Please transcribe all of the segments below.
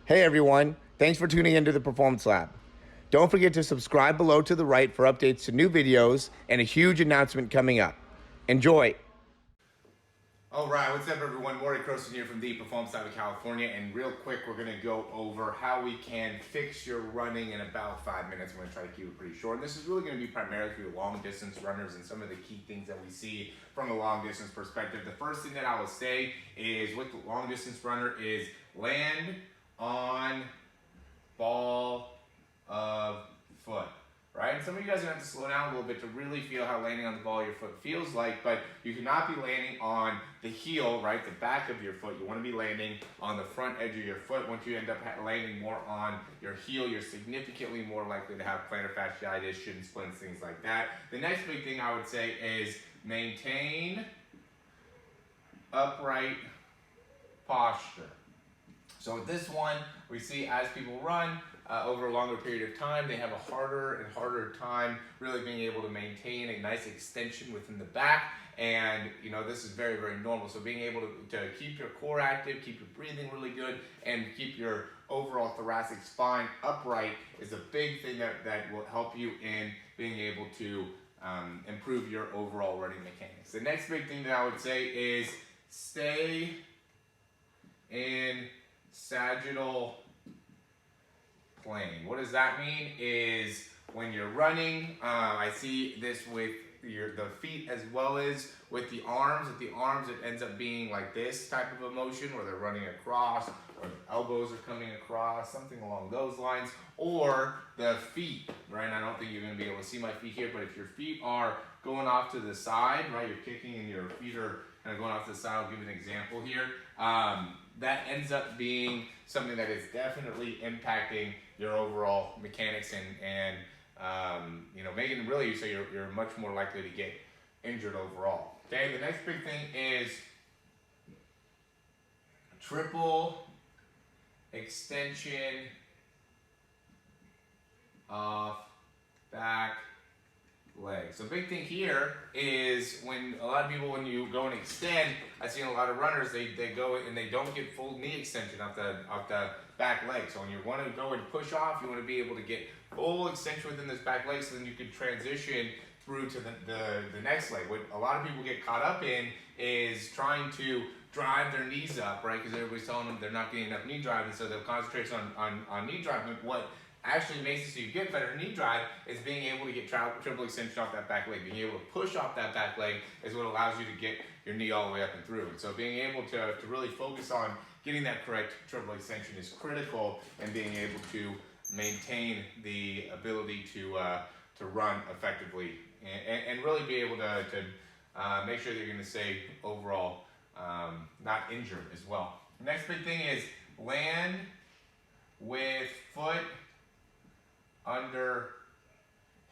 Hey everyone, thanks for tuning into the Performance Lab. Don't forget to subscribe below to the right for updates to new videos and a huge announcement coming up. Enjoy! All right, what's up everyone? Morey Croson here from the Performance Lab of California, and real quick we're going to go over how we can fix your running in about 5 minutes. I'm going to try to keep it pretty short. And this is really going to be primarily for your long distance runners and some of the key things that we see from a long distance perspective. The first thing that I will say is with the long distance runner is land on ball of foot, right? And some of you guys are going to have to slow down a little bit to really feel how landing on the ball of your foot feels like, but you cannot be landing on the heel, right, the back of your foot. You want to be landing on the front edge of your foot. Once you end up landing more on your heel, you're significantly more likely to have plantar fasciitis, shin splints, things like that. The next big thing I would say is maintain upright posture. So with this one, we see as people run over a longer period of time, they have a harder and harder time really being able to maintain a nice extension within the back. And you know, this is very, very normal. So being able to keep your core active, keep your breathing really good, and keep your overall thoracic spine upright is a big thing that will help you in being able to improve your overall running mechanics. The next big thing that I would say is stay in sagittal plane. What does that mean? Is when you're running, I see this with the feet as well as with the arms. With the arms, it ends up being like this type of a motion where they're running across, or the elbows are coming across, something along those lines. Or the feet, right? And I don't think you're going to be able to see my feet here, but if your feet are going off to the side, right? You're kicking and your feet are kind of going off to the side. I'll give you an example here. That ends up being something that is definitely impacting your overall mechanics and you know, making it really so you're much more likely to get injured overall. Okay, the next big thing is triple extension of back leg. So big thing here is when a lot of people, when you go and extend, I see a lot of runners, they go and they don't get full knee extension off the back leg. So when you want to go and push off, you want to be able to get full extension within this back leg, so then you can transition through to the next leg. What a lot of people get caught up in is trying to drive their knees up, right? Because everybody's telling them they're not getting enough knee drive, and so they'll concentrate on knee drive. But what actually makes it so you get better knee drive is being able to get triple extension off that back leg. Being able to push off that back leg is what allows you to get your knee all the way up and through. And so being able to really focus on getting that correct triple extension is critical, and being able to maintain the ability to run effectively and really be able to make sure that you're going to stay overall not injured as well. The next big thing is land with foot under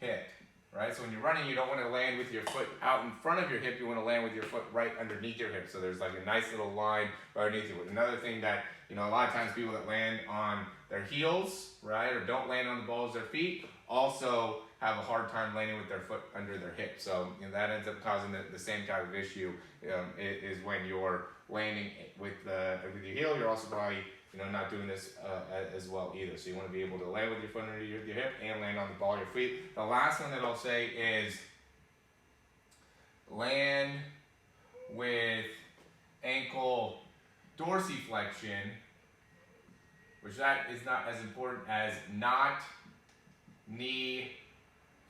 hip, right? So when you're running, you don't want to land with your foot out in front of your hip. You want to land with your foot right underneath your hip. So there's like a nice little line right underneath you. Another thing that, you know, a lot of times people that land on their heels, right, or don't land on the balls of their feet, also have a hard time landing with their foot under their hip. So you know, that ends up causing the same type of issue. Is when you're landing with your heel, you're also probably, you know, not doing this as well either. So you want to be able to land with your foot under your hip and land on the ball of your feet. The last one that I'll say is land with ankle dorsiflexion, which that is not as important as not knee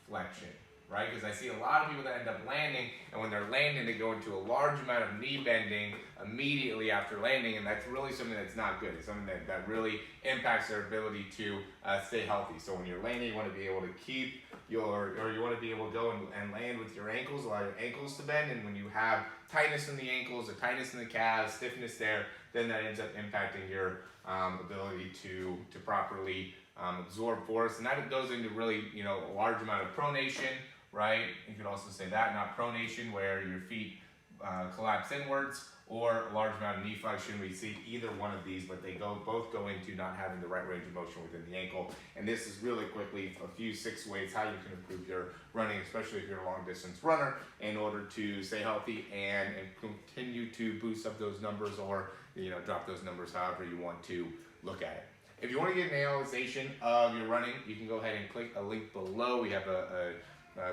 flexion, right? Because I see a lot of people that end up landing, and when they're landing, they go into a large amount of knee bending immediately after landing, and that's really something that's not good. It's something that really impacts their ability to stay healthy. So when you're landing, you want to be able to keep you want to be able to go and land with your ankles, allow your ankles to bend, and when you have tightness in the ankles or tightness in the calves, stiffness there, then that ends up impacting your ability to properly absorb force, and that goes into really, you know, a large amount of pronation, right? You could also say that, not pronation, where your feet collapse inwards, or a large amount of knee flexion. We see either one of these, but they both go into not having the right range of motion within the ankle. And this is really quickly a few 6 ways how you can improve your running, especially if you're a long distance runner, in order to stay healthy and continue to boost up those numbers, or drop those numbers however you want to look at it. If you want to get an analyzation of your running, you can go ahead and click a link below. We have a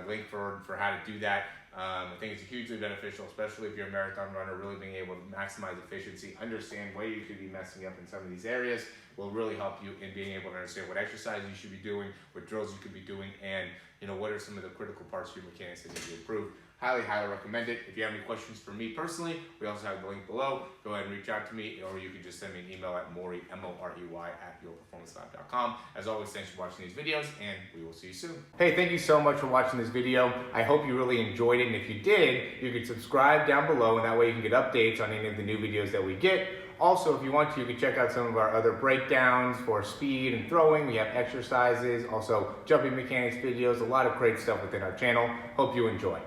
link for how to do that. I think it's hugely beneficial, especially if you're a marathon runner, really being able to maximize efficiency, understand where you could be messing up in some of these areas will really help you in being able to understand what exercises you should be doing, what drills you could be doing, and what are some of the critical parts of your mechanics that need to be improved. Highly, highly recommend it. If you have any questions for me personally, we also have the link below. Go ahead and reach out to me, or you can just send me an email at Morey, M-O-R-E-Y, @yourperformancelab.com. As always, thanks for watching these videos, and we will see you soon. Hey, thank you so much for watching this video. I hope you really enjoyed it, and if you did, you can subscribe down below, and that way you can get updates on any of the new videos that we get. Also, if you want to, you can check out some of our other breakdowns for speed and throwing. We have exercises, also jumping mechanics videos, a lot of great stuff within our channel. Hope you enjoy.